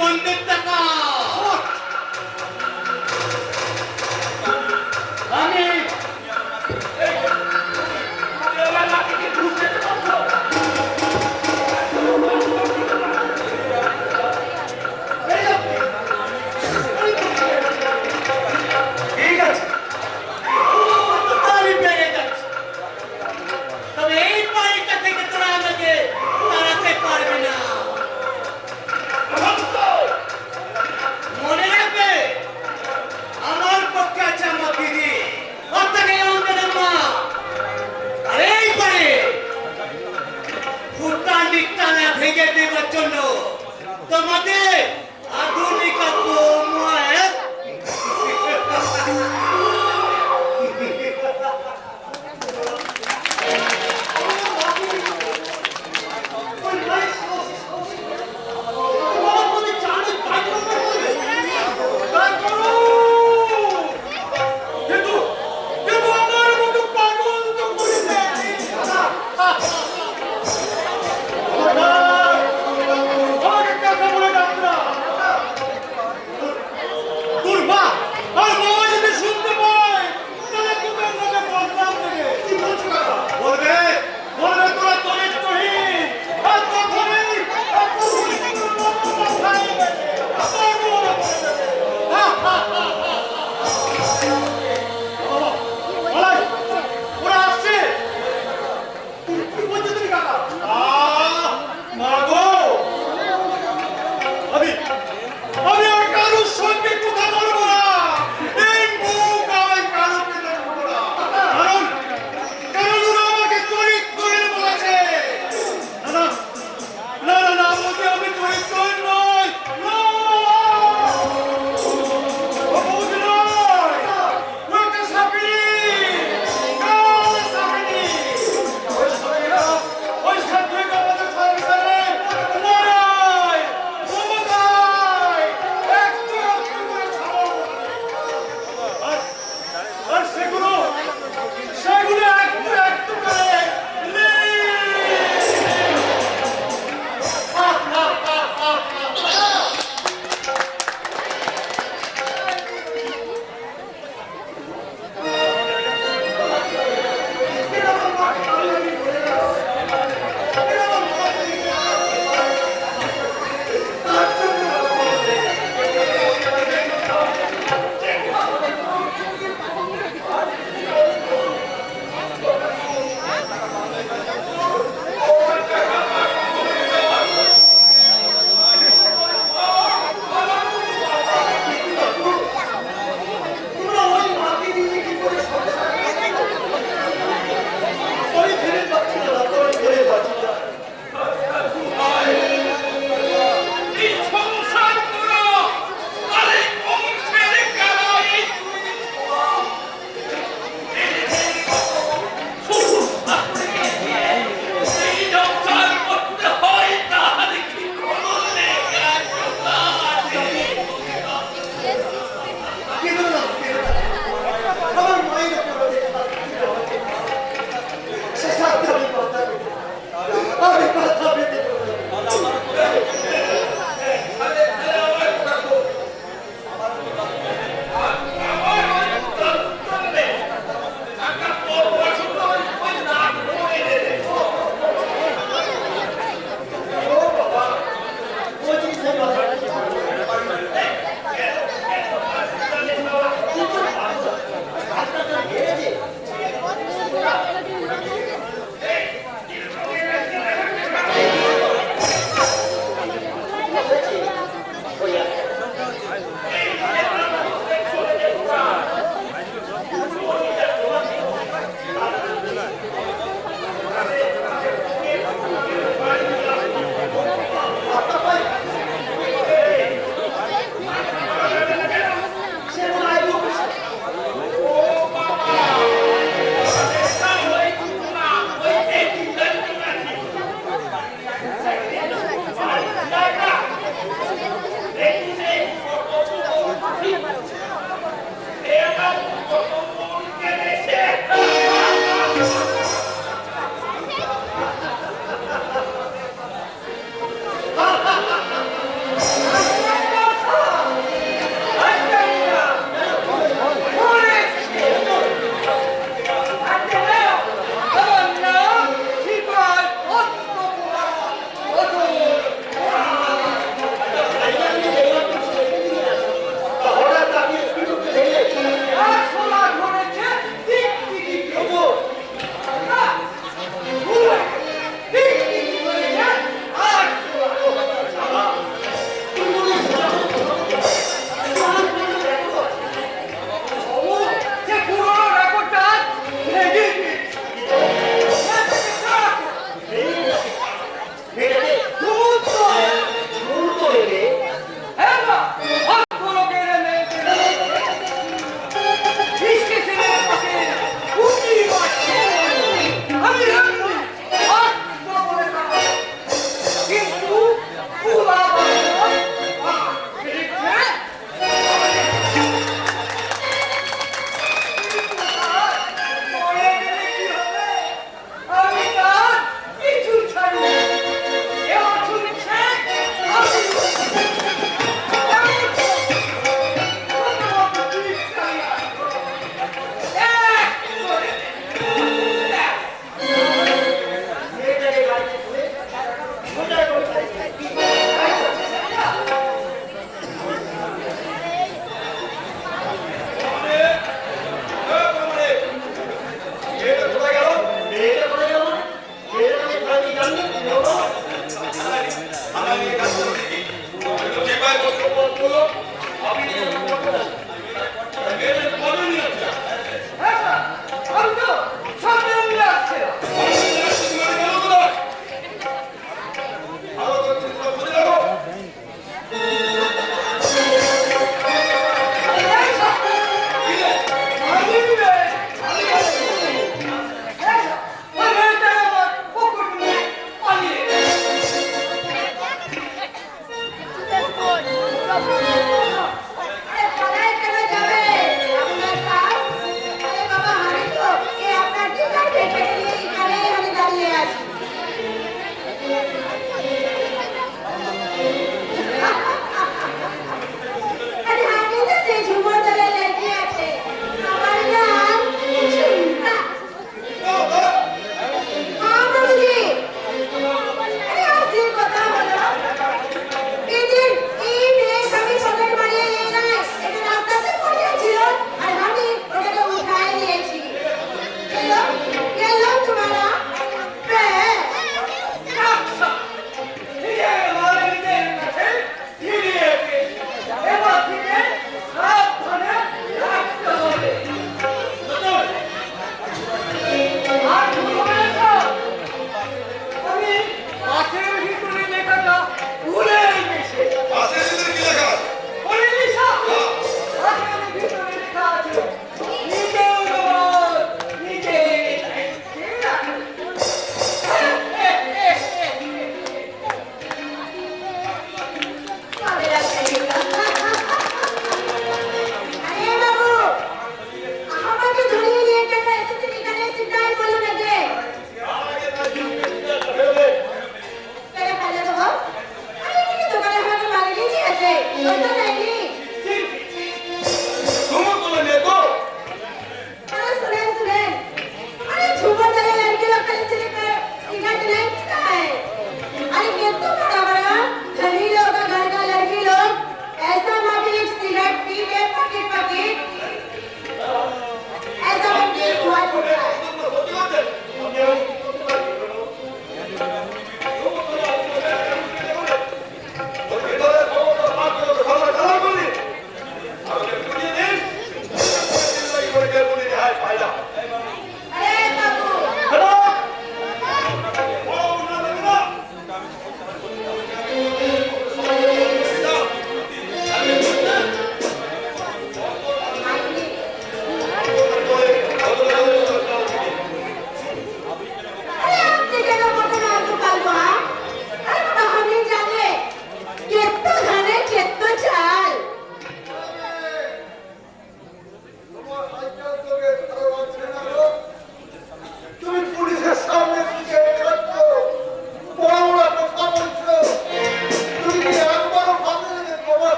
বন্ধুর টাকা। আমি ভেঙে দেওয়ার জন্য তোমাদের আধুনিকত্ব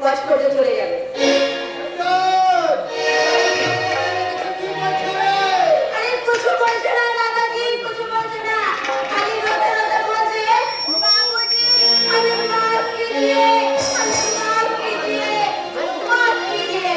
কষ্ট করে চলে যাবে। আরে কিছু বলছে না দাদাজি, কিছু বলছে না, খালি রোদে রোদে বলছে বাবুজি আমি মাফ कीजिए, আমি মাফ कीजिए, মাফ कीजिए।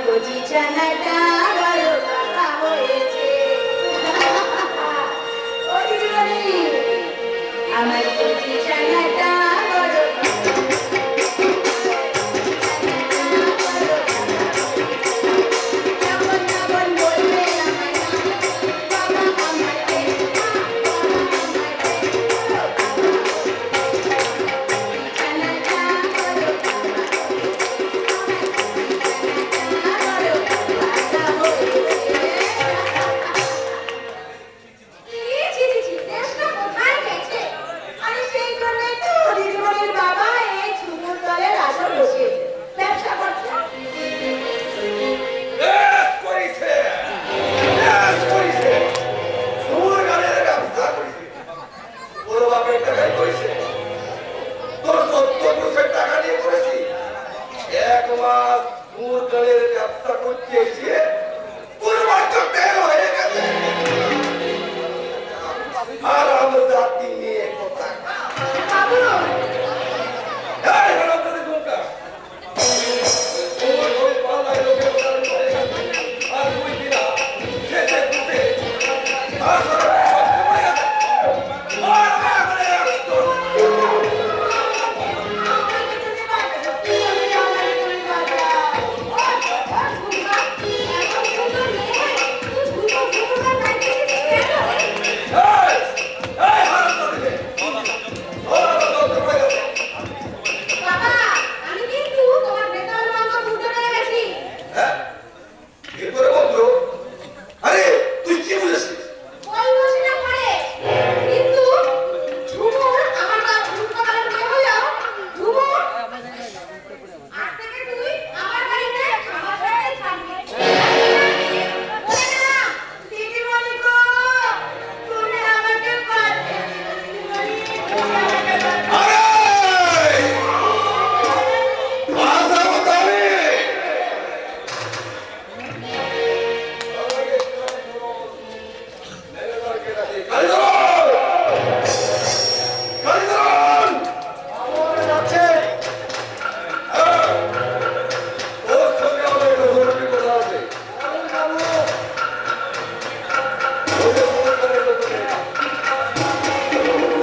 কচি ছানাটা বড় পাকা হয়েছে। ও দিদিমণি, আমার কচি ছানাটা বড় পাকা হয়েছে। যখন তখন বলবে আমায় বাবা আমার পেট, ছানাটা বড় ব্যবসা করছে। বেশ করেছে, বেশ করেছে। তোর গানের ব্যবস্থা করেছে। তোর বাপের টাকায় করেছে। তোর 70% টাকা নিয়ে করেছি। 1 মাস তোর গানের ব্যবসা করতে এসে তোর বাচ্চা বের হয়ে গেছে। আর আমরা জাতি নিয়ে কোথায়? বাবু, এই হারামজাদি ঝুমকা। তোর ওই পাল্লায় লোকের উদাহরণ হয়ে গেছে। আর তুই কিনা শেষে ঘুরতে আর তোর সব ঘুরে গেছে। আর আমার একদম এই হারামজাদি। ওরা তো সব ঘুরে গেছে। বাবা, আমি কিন্তু তোমার বেতন মাংস বুঝতে পেরে গেছি। হ্যাঁ? কি করে বলতো? আরে তুই কি বুঝেছিস? ওই বসিটা পড়ে। কিন্তু ঝুমুর আমার তার উল্টোকালে বিয়ে হলো। ঝুমুর, আজ থেকে তুই আমার বাড়িতে আমার সাথে থাকবি। বলে না, দিদিমণি গো, তুমি আমাকে পারবে। দিদিমণি, তুমি আমাকে পারবে। আরে! আশা মতাবে। কালীধরন! হ্যাঁ, ওর সঙ্গে আমার একটা জরুরি কথা আছে। ওদের সরকারের লোকের।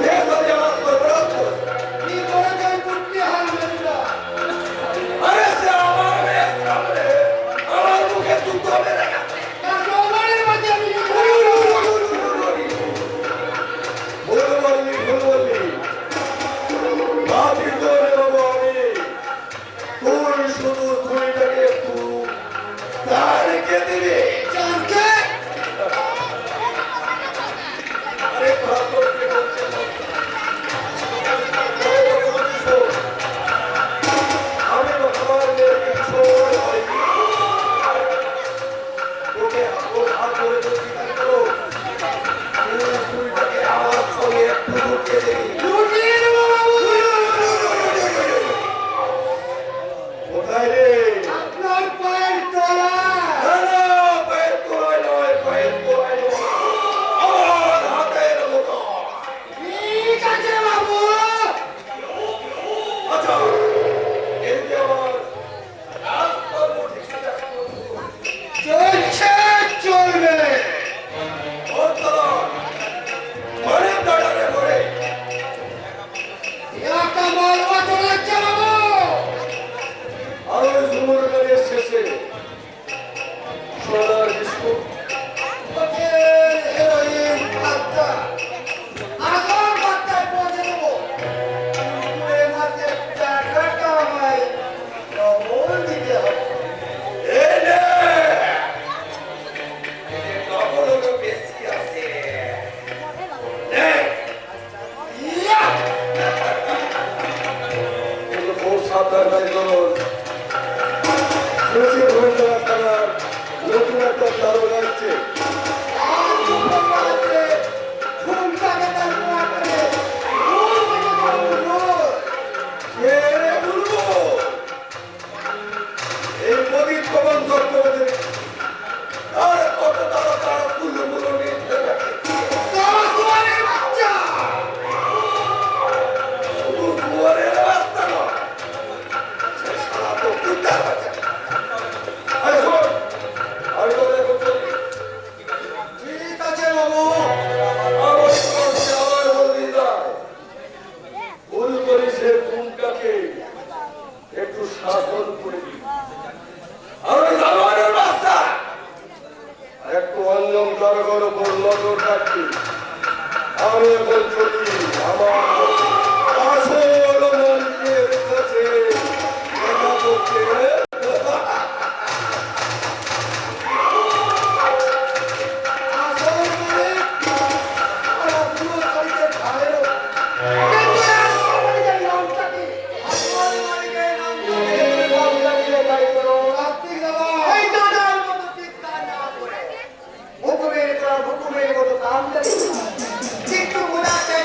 যে সাথে আমার সরবরাহ করে। আরে সে আমার মেয়ের সামনে আমার মুখে জুতো মেরে গেছে। ভুল বললি। মাফি করে দেবো আমি। তুই শুধু ছুরিটাকে একটু তার রেখে দিবি। আরে ভাগ্যকে বলছে না। আমি আমার মেয়েকে ছোট হয়নি। ওকে ওর হাত ধরে বলছি তাই করো। তুই ছুরিটাকে আমার সঙ্গে একটু ঢুকিয়ে দিবি। কোথায় রে? আপনার পায়ের তলা। না, না, পায়ের তলায় নয়, পায়ের তলায় নয়। আমার হাতের মতো। ঠিক আছে বাবু। আচ্ছা, এই যে আমার রাস্তার মধ্যে সেটা করবো। চলছে, চলবে। ওর তলায় অনেক দাঁড়াবে করে। একা বলবো চলেছে বাবু। আর ওই ঝুমুর গানের শেষে সোনার বিস্কুট। ওদের হেরোইন বাচ্চা। আসল বাচ্চায় পৌঁছে দেবো। দুপুরে মাঝে টাকাটা আমায় ডবল দিতে হবে। এই নে! এই ডবল হলো বেশি আছে। নে! ইয়া! কিন্তু খুব সাবধান কালীধরন। শুনেছি রবীন্দ্রনাথ থানার নতুন একটা দারোগা আসছে। আর দুপুরে মাঝে ঘুমটাকে তার নোয়া করে ঘুম থেকে ঘুম। কে রে বলবো? এই প্রদীপ পবন চক্রবর্তী আর কত তারা তারা পুজো পুজো নিয়ে চলে গেছে। সরস্বতীর বাচ্চা। শুধু শুয়ারের রাস্তা নয়, সে সারা তো কুত্তার বাচ্চা। আরে শোন, থাকি আমি এখন চলি আমার আসল মালিকের কাছে দেখা করতে। আসল মালিক আমার পুরো শরীরের ভাইও কিন্তু আসল মালিকের নামটা কি? আসল মালিকের নামটা কি? নামটা কি তাই করো কার্তিক বাবা এই দাদার মতো চিৎকার না করে হুকুমের মতো কাম করি কিন্তু বোঝাতে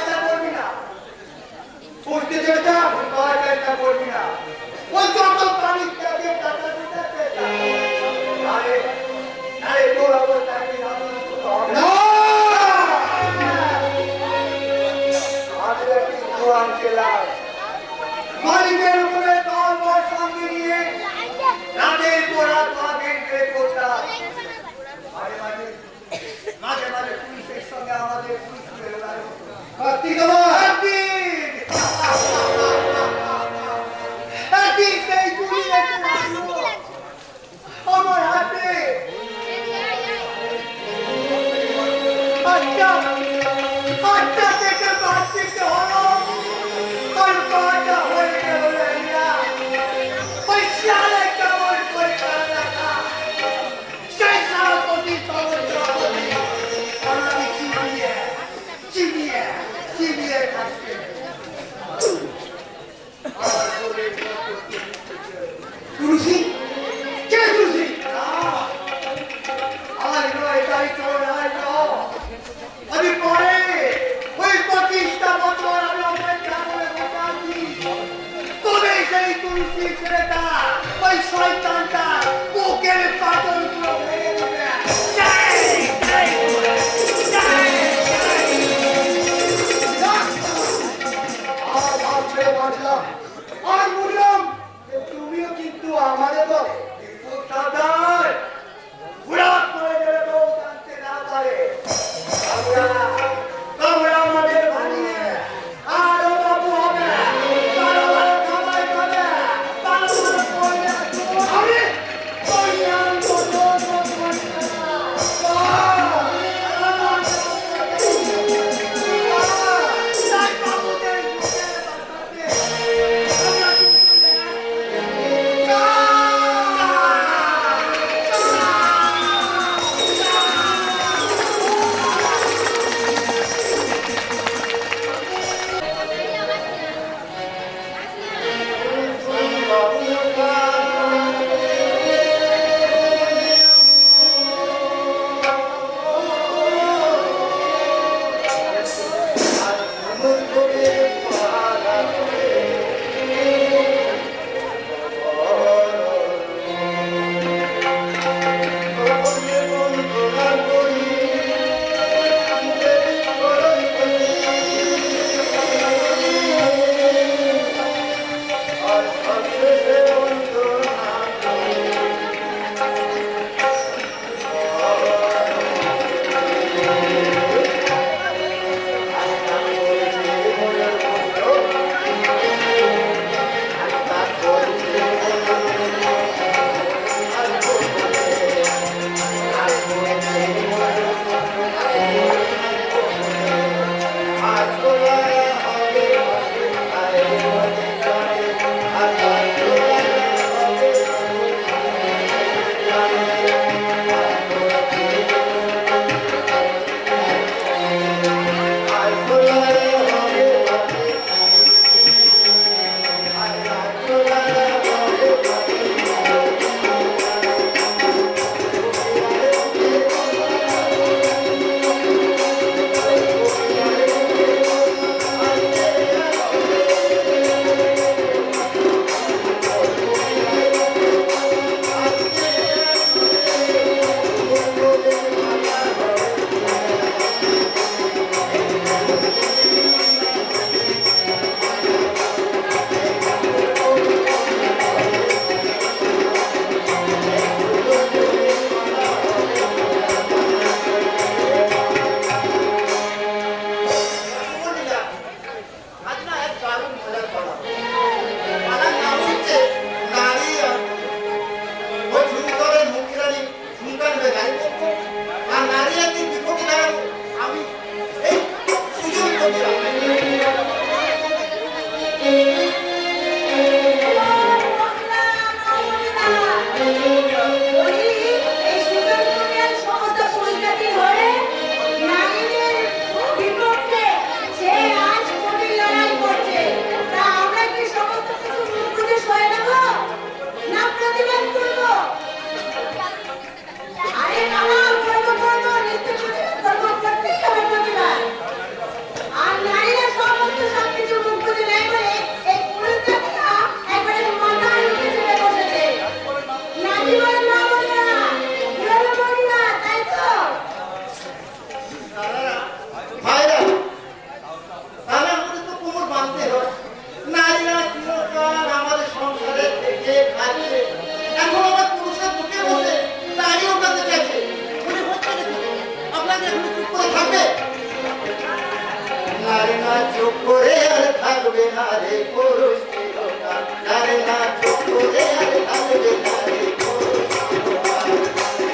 না চুপ করে আর থাকবে না রে পুরুষ চিরকাল। নারে না চুপ করে আর থাকবে না রে পুরুষ চিরকাল।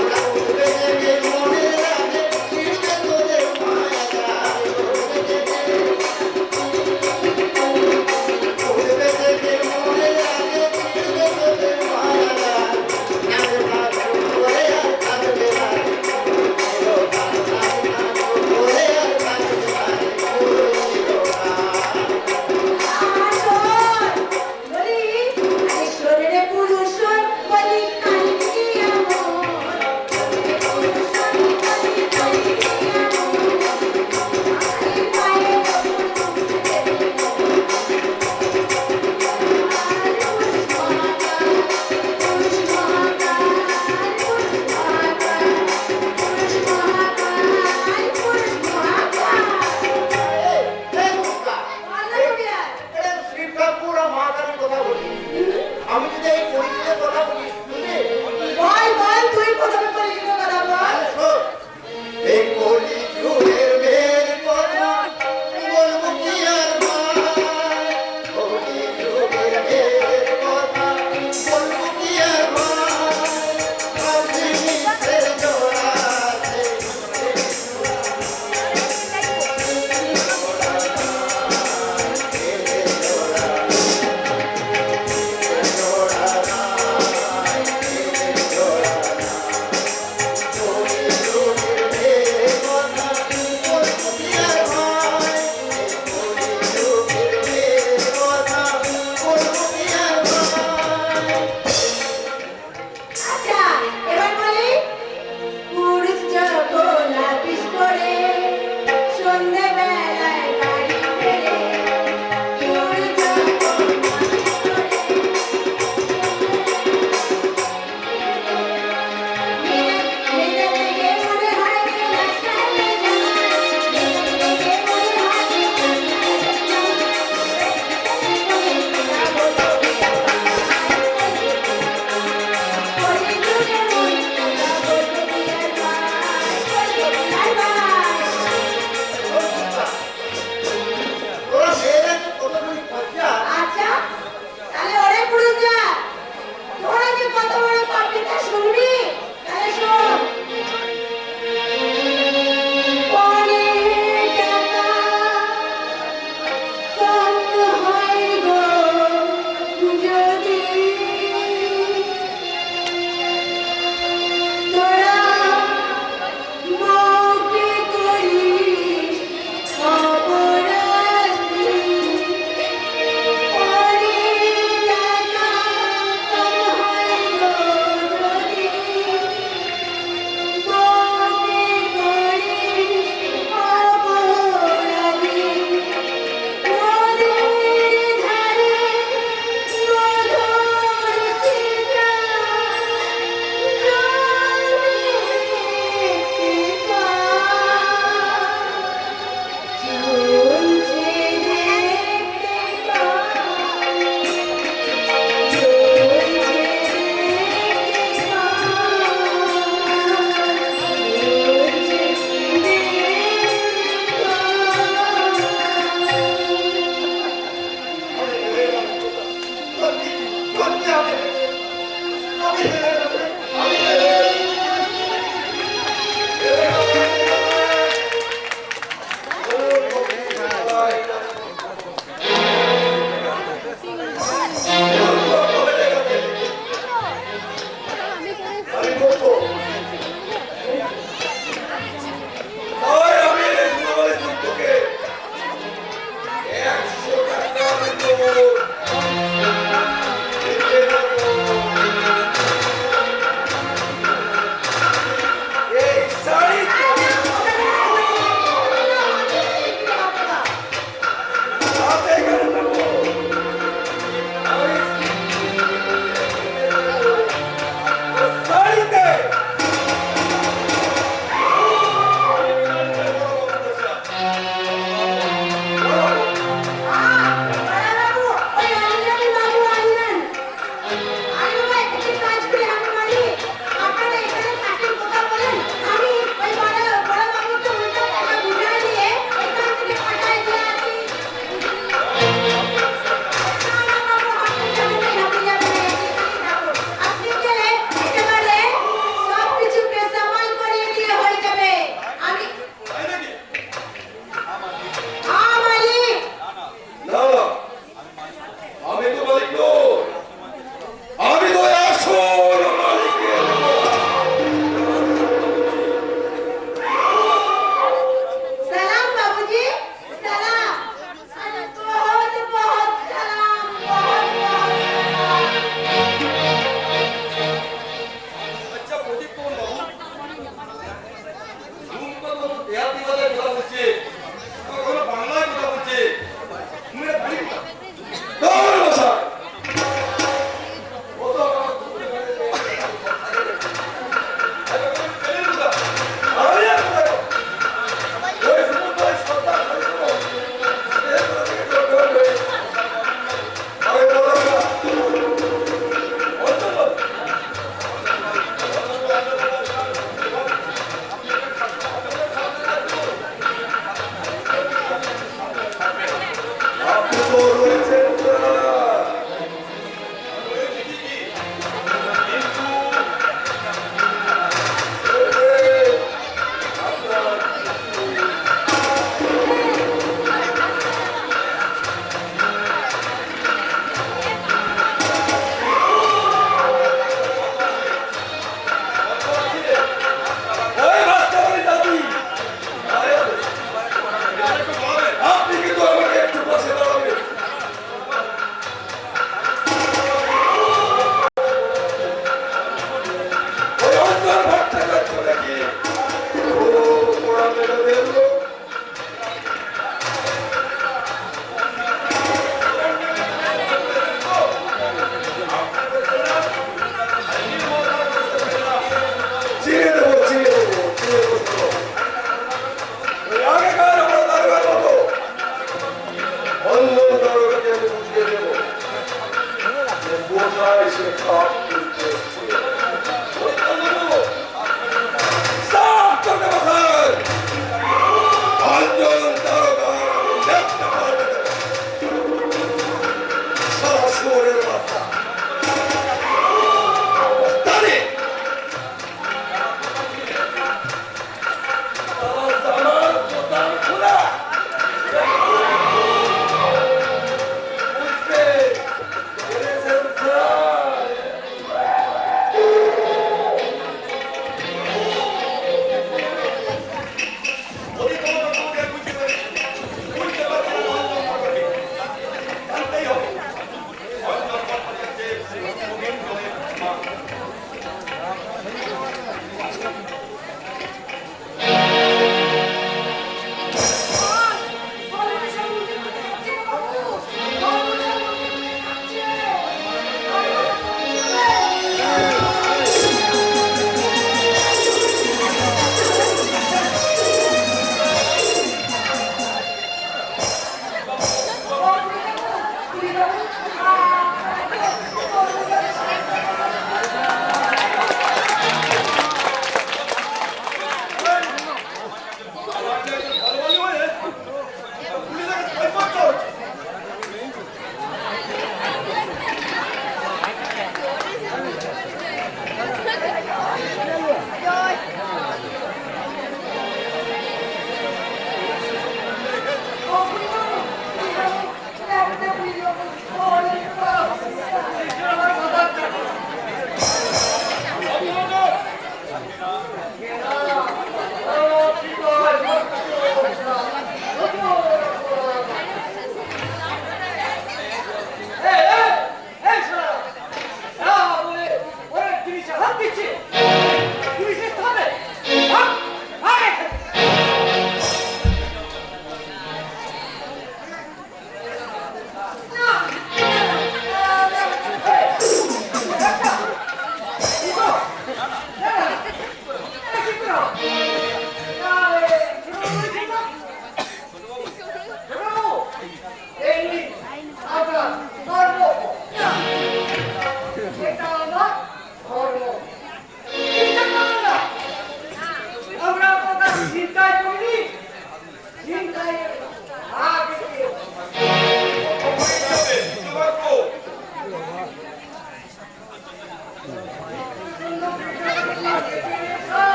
ওরা উঠবে জেগে মনে রাখে, ফিরবে তোদের মায়া জাল। উঠবে জেগে মনে রাখে, ফিরবে তোদের মায়া জাল। নারে না চুপ করে আর থাকবে না রে পুরুষ চিরকাল। নারে না চুপ করে আর থাকবে না রে পুরুষ চিরকাল। আমি যদি এই পরিচিতের কথা বলি শুনবে? এই কলিযুগের মেয়ের কথা বলবো কি আর ভাই? কলিযুগের মেয়ের কথা বলবো কি আর ভাই? আপনি মিথ্যের জোড়াতে ওরা মেয়েরা তো কতগুলি খরচা। শুনবি তাহলে শোন অনেক টাকা কম হয় গো যদি তোরা মৌকে করিস অপরাধী। অনেক টাকা কম হয় গো যদি মৌকে করিস অপরাধী। নদীর ধারে মধুর চিন্তা আমি বলবো ওই আমি বলে তোকে 100 টাকা আমি দেবো। এই শাড়ি হাতে করে দেবো। শাড়িতে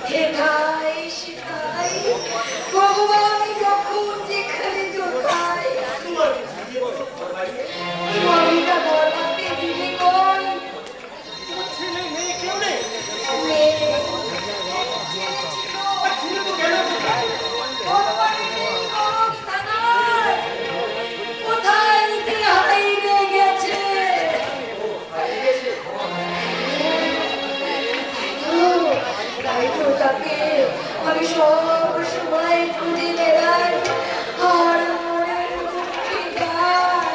হেঠাই সেটাই ভগবান যখন যেখানে যোগায় স্বামীটা বরমাকে দিলে কই মেয়ে ভগবানের অবস্থা নাই কোথায় যে হারিয়ে গেছে তাই তো তাকে আমি সব সময় খুঁজে বেড়াই আর মনের দুঃখে গাই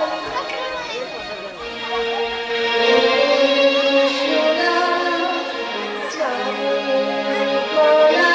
সোনা চাঁদের কণা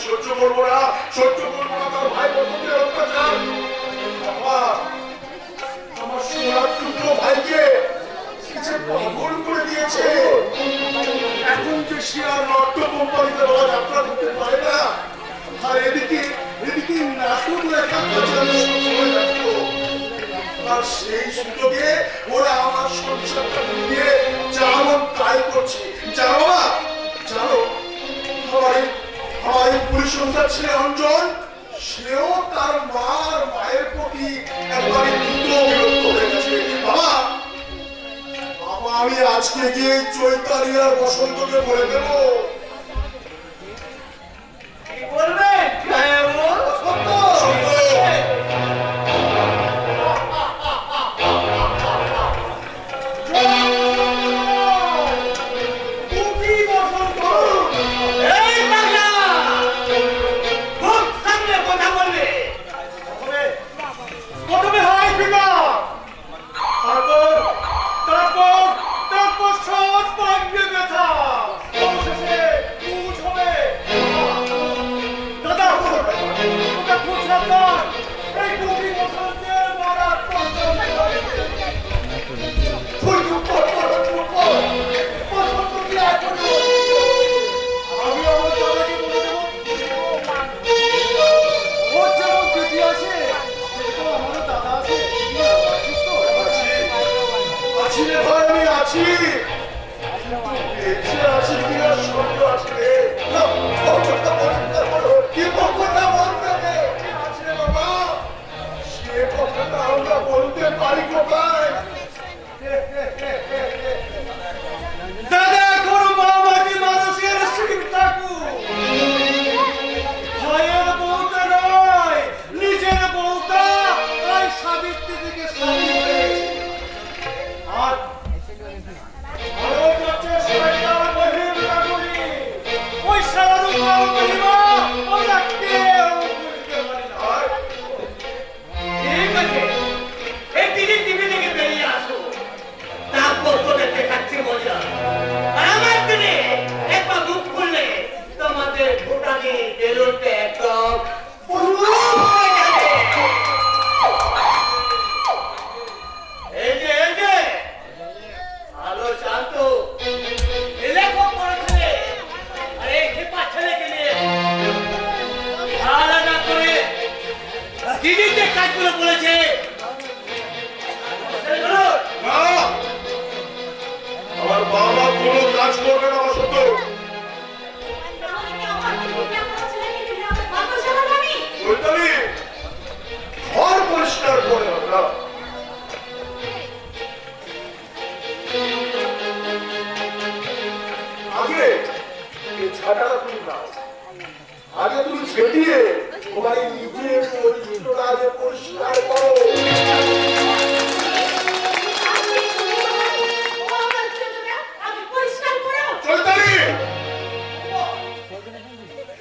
সহ্য করবো না তার ভাই বন্ধুদের অত্যাচার। আমার সোনার টুকরো ভাইকে পাগল করে দিয়েছে। এখন যে সে আর নট্য কোম্পানিতে যাত্রা করতে পারে না, সেই সুযোগে ওরা আমার সংসারটা দিয়ে যেমন তাই করছে। জানো বাবা, জানো আমার এই পুলিশ সন্তান ছেলে অঞ্জন, সেও তার মায়ের প্রতি একবারে বিরক্ত হয়ে গেছে। বাবা, আমি আজকে গিয়ে চৈতালি আর বসন্তকে বলে দেবো। কি বলবেন বসন্ত? এই পাগলা, খুব সামনে কথা বলবে। প্রথমে হাই ফিঙ্গার, তারপর সব ভাঙবে ব্যথা, অবশেষে পুজ হবে। দাদা, ওটা খুব সাবধান, এই দুটি বসন্তের মারার পর্যন্ত আমি আমার দাদাকে বলে দেবো, ওর যেমন দিদি আছে সেরকম আমারও দাদা আছে। আছি রে ভাই, আমি আছি, বেঁচে আছি কিনা সন্দেহ আছে রে। কি কথাটা বলতে রে? আছে রে বাবা, সে কথাটা আমরা বলতে পারি কোথায়? দাদা, এখন মামাটি মানুষের শিব ঠাকুর, ভয়ের বউটা নয়, নিজের বউটা তাই সাবিত্রী থেকে স্বামী হয়েছে। আর আরো যাচ্ছে শয়তান মহিমা করি, ওই সারারূপা মহিমা আমরা কেউ বুঝতে পারি না। ঠিক আছে, এই টিভি থেকে বেরিয়ে আসো, তারপর তোদেরকে খাচ্ছি মজা। আর আমার দিনে একবার মুখ খুললে তোমাদের ভুটানি বেরোতে একদম হয়ে যাবে। এই যে আলো শান্ত লেখক বড় ছেলে আর এই খেপা ছেলেকে নিয়ে আলাদা করে দিদি যে কাজগুলো বলেছে সেগুলো না, আমার বাবা কোনো কাজ করবে না বসন্ত। তাহলে কি আমার দিদিকে আমার ছেলেকে দিলে আমার গল্প শোনাবো আমি? চৈতালি, ঘর পরিষ্কার করে আমরা আগে এই ছাটাটা তুমি নাও, আগে তুমি ছেটিয়ে তোমার এই নিজের চরিত্রটা আগে পরিষ্কার করো। আমি পরিষ্কার করো। চৈতালি,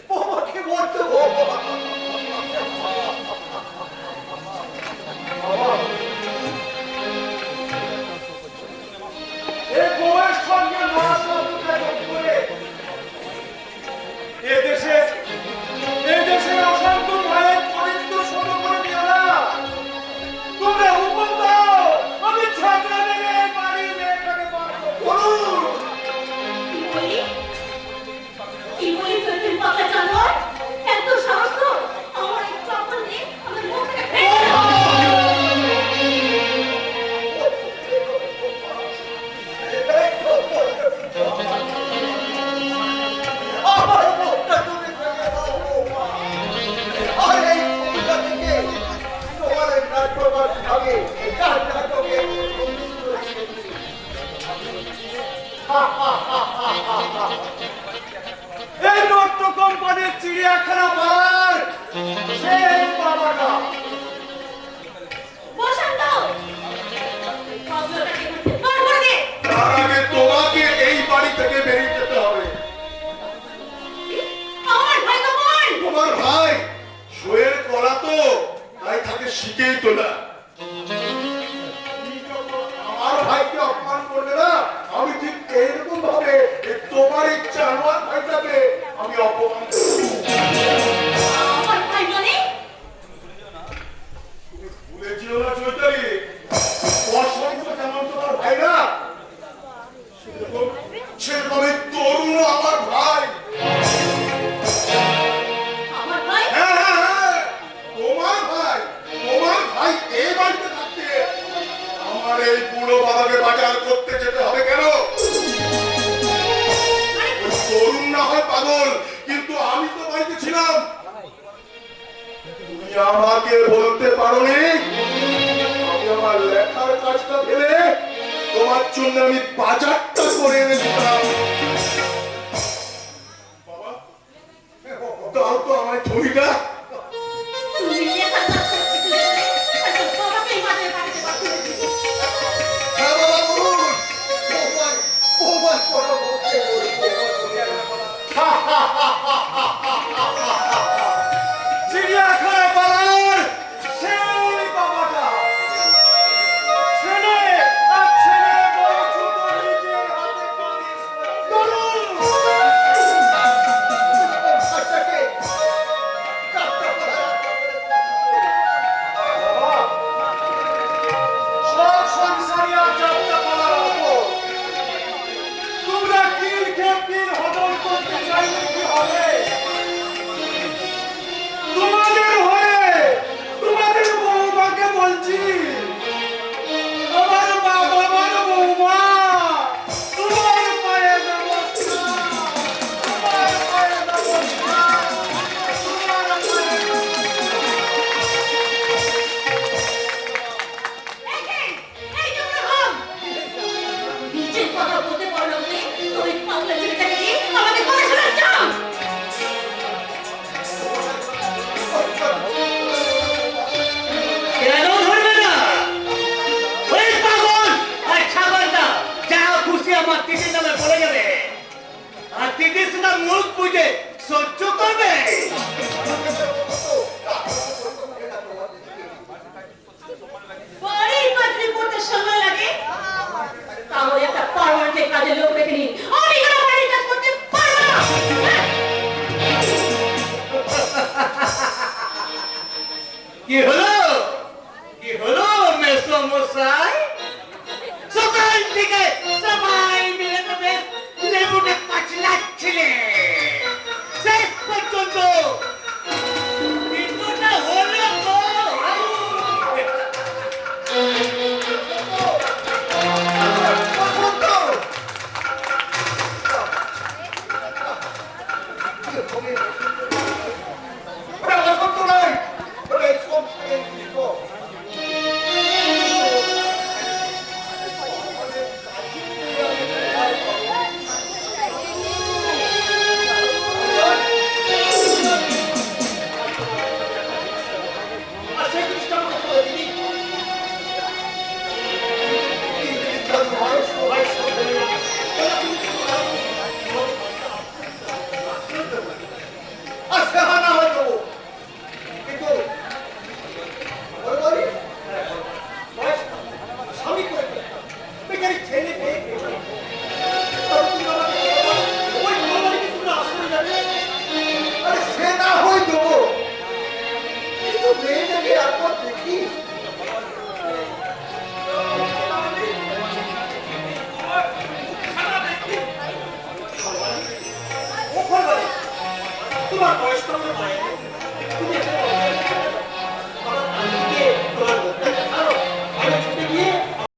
বাবাকে বলতে বাবা, এই বউয়ের সঙ্গে লড়াচড়া করে এদেশে অসংখ্য মায়ের চরিত্র ছোট করে দিও না। তোমরা হুকুম দাও, আমি ছাত্রা ভেঙে বাড়ির মেয়েটাকে মারবো। বলুন। কি বলি চৈতন্য কথা জানো? এত সাহস তো আমার এই চপ্পল নিয়ে আমার মুখ থেকে ফেলে দাও। আমার বউটা তুমি ভেঙে দাও বৌমা। আর এই বউটা থেকে তোমার এই নাট্যবাদ ভাগে, কার নাটকে এই নট্য কোম্পানির চিড়িয়াখানা পাড়ার সেই বাবাটা। বসন্ত কবলটাকে বার করে দে। তার আগে তোমাকে এই বাড়ি থেকে বেরিয়ে যেতে হবে। আমার ভাই তো বল। তোমার ভাই শোয়ের কলা তো, তাই তাকে শিখেই তোলা। আমার ভাইকে অপমান করবে না, আমি ঠিক এইরকম ভাবে তোমার এই জানোয়ার ভাইটাকে আমি অপমান করব। আমার ভাই মানে তুমি ভুলে যেও না চৈতালি, বসন্ত যেমন তোমার ভাই না, সেরকম এই তরুণ আমার ভাই। আমার ভাই হ্যাঁ, তোমার ভাই এই আমাকে বলতে পারোনি আমি আমার লেখার কাজটা ফেলে তোমার জন্য আমি বাজারটা করে এনেছিলাম। বাবা দাও তো আমার ছবিটা। তুমি লেখার কাজ করছিলে আর তোর বাবাকেই বাজারে পাঠাতে পারছিস। হ্যাঁ বাবা বলুন। বৌমা করো বলতে চিড়িয়াখানায় পালার সেই বাবাটা ছেলে আর ছেলে বড় ছোট নিজের হাতে পালিশ করুন। বাচ্চাকে বাবা, সব সংসারিয়া যাত্রা পালার উপর তোমরা কিল খেয়ে কিল হজম করতে চাইলে কি হবে? তোমাদের হয়ে তোমাদের বৌমাকে বলছি, আমার বাবা আমার বৌমা তোমার পায়ে নমস্কার, তোমার পায়ে নমস্কার, তোমার পায়ে এই তোমরা হন নিজের কথা বলতে পারলো না ওই পাগলা ছেলেটাকে দিয়ে আমাকে কথা শোনাচ্ছ। কেন ধরবে না? ওই পাগল আর ছাগলটা যা খুশি আমার দিদির নামে বলে যাবে আর দিদি সেটা মুখ বুঝে সহ্য করবে। বাড়ির কাজে করতে সময় লাগে তাহলে একটা পার্মানেন্ট কাজের লোক রেখে নিন। আমি কেন বাড়ির কাজ করতে পারবো না? কি হলো? কি হলো মেসো মশাই? সকাল থেকে সবাই মিলে তবে লেবুটা পাচলাচ্ছিলে শেষ পর্যন্ত কিছুটা হলো তো। সে না হই দেবো কিন্তু মেয়েটাকে একবার দেখি তোমার বয়সটা